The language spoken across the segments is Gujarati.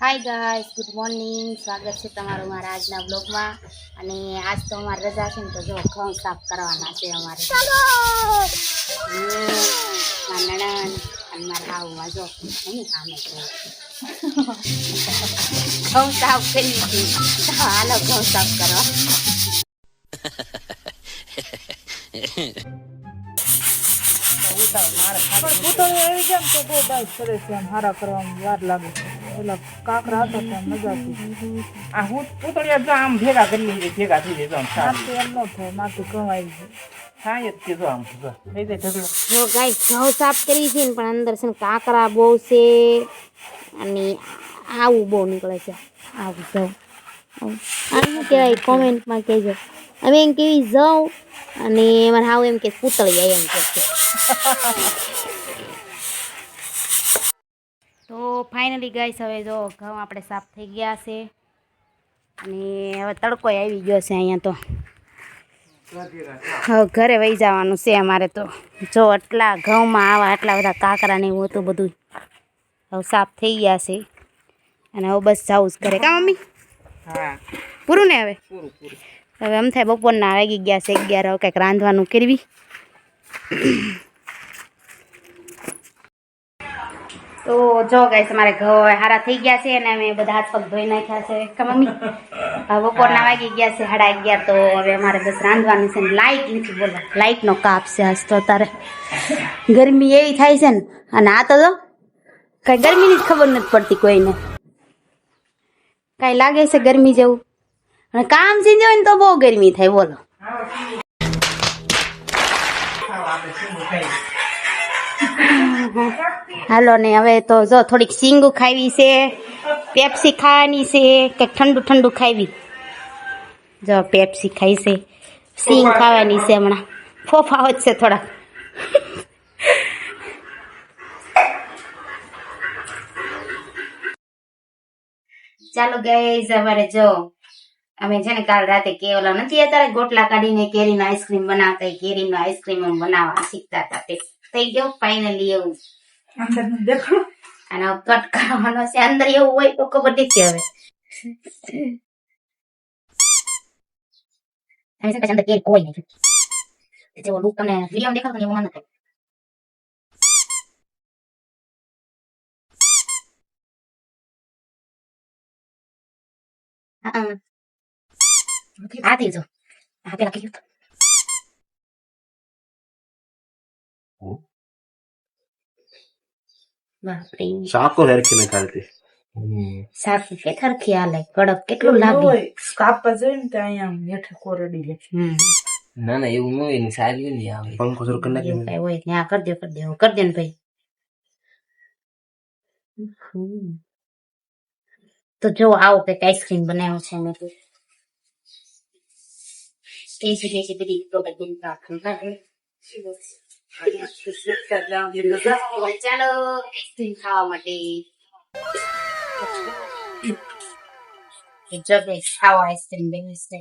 Hi guys, good morning. સ્વાગત છે તમારું મારા આજના બ્લોગમાં. અને આજ તો અમારી રજા છે ને, તો જો ઘઉં સાફ કરવાના છે અમારે. મારા નણંદ અને મારા હાવમાં જો નહીં આમે તો ઘઉં સાફ કરી હતી. હાલો ઘઉં સાફ કરવા. પૂતળી આવી જાય ને તો બહુ બાઈ સરસ છે, આમ હારા કરવામાં વાર લાગે છે. ઓલા કાંકરા હતા ત્યાં મજા હતી. આ હું પૂતળિયા જો આમ ભેગા કરી લઈએ, ભેગા થઈ જાય, જો આમ માથે એમ ન થાય, માથે ઘઉં આવી જાય. થાય જ કે જો આમ જો થઈ જાય ઢગલો. જો ગાઈસ ઘઉં સાફ કરી છે ને, પણ અંદર છે ને કાંકરા બહુ છે અને આવું બહુ નીકળે છે. આવું ઘઉં આનું શું કહેવાય કોમેન્ટમાં કહેજો. અમે એમ કેવી જાઉં અને મારે હાવ એમ કે પૂતળી એમ કે તો ફાઇનલી ગાઈસ હવે જો ઘઉં આપણે સાફ થઈ ગયા છે અને હવે તડકો આવી ગયો છે અહીંયા. તો હવે ઘરે વહી જવાનું છે અમારે. તો જો આટલા ઘઉંમાં આટલા બધા કાંકરા ને એવું હતું બધું હવે સાફ થઈ ગયા છે અને હવે બસ જાવું જ ઘરે. કા મમ્મી? હા પૂરું ને હવે? પૂરું પૂરું. હવે એમ થાય બપોરના વાગી ગયા છે 11. હવે કંઈક રાંધવાનું કરવી. તો જો ગાઈસ અમારે ઘઉં હારા થઈ ગયા છે અને અમે બધા હાથ પગ ધોઈ નાખ્યા છે. કા મમ્મી? હવે બપોરના વાગી ગયા છે 11:30. તો હવે અમારે બસ રાંધવાનું છે ને લાઇટ નથી. બોલો, લાઇટનો કાપ છે આજ તો. તારે ગરમી એવી થાય છે ને, અને આ તો જો કઈ ગરમીની જ ખબર નથી પડતી કોઈને. કઈ લાગે છે ગરમી જેવું? અને કામ સીધું હોય ને તો બહુ ગરમી થાય. બોલો હાલો ને હવે તો જો થોડીક સિંગુ ખાવી છે, પેપ્સી ખાવાની છે, કંઈક ઠંડુ ઠંડુ ખાવી. જો પેપ્સી ખાઈ છે, સિંગ ખાવાની છે. હમણાં ફોફા જ છે થોડા. ચાલો ગાઈસ, અમારે જો અમે છે ને કાલ રાતે કેવલા નથી અત્યારે ગોટલા કાઢીને કેરીનો આઈસ્ક્રીમ બનાવતા, કેરીનો આઈસ્ક્રીમ બનાવવા શીખતા હતા. તે થઈ ગયો ફાઇનલી એવું. દેખો અને કટ કરવાનો છે અંદર. એવું હોય તો ખબર નથી હવે. અંદર કેરી કોઈ નહીં. જેવો લુક તમને વિડીયો દેખાતો ને એવું મને થાય. આથી જો આ પેલા કીધું બાપરે, શાકો હેરખી નીકાળતી. સાકી કે થરખી હાલે કડક કેટલું લાગે. કાપવા જોઈએ ને ત્યાં અહીંયા હેઠે કોરડી લે. ના ના એવું ન હોય ને, સારી નહીં આવે. પંખો શરૂ કરી નાખી. કઈ હોય ત્યાં કરી દે કરી દે ને ભાઈ. તો જો આવો કઈક આઈસ્ક્રીમ બનાવ્યો છે મેં. તો ટેસ્ટી બધી ચાલો આઈસ્ક્રીમ ખાવા માટે. જો ગાઈસ ખાઓ આઈસ્ક્રીમ બેસ્ટ.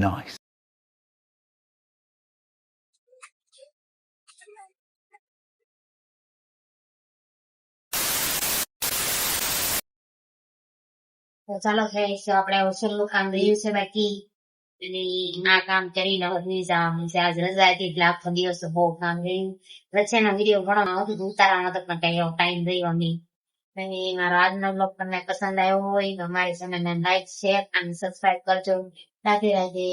Nice. તો ચાલો ગાઈસ, આપણે છેલ્લું કામ રહ્યું છે બાકી, અને આ કામ કરીને હોઈ જવાનું છે. આજ રજા હતી એટલે આખો દિવસ બહુ કામ રહ્યું. વચ્ચેનો વિડીયો ઘણો હતો ઉતારવાનો હતો, પણ કઈ એવો ટાઈમ રહ્યો નહીં. અને મારો આજનો બ્લોગ તમને પસંદ આવ્યો હોય તો મારી ચેનલને લાઈક, શેર અને સબસ્ક્રાઇબ કરજો. રાધે રાધે.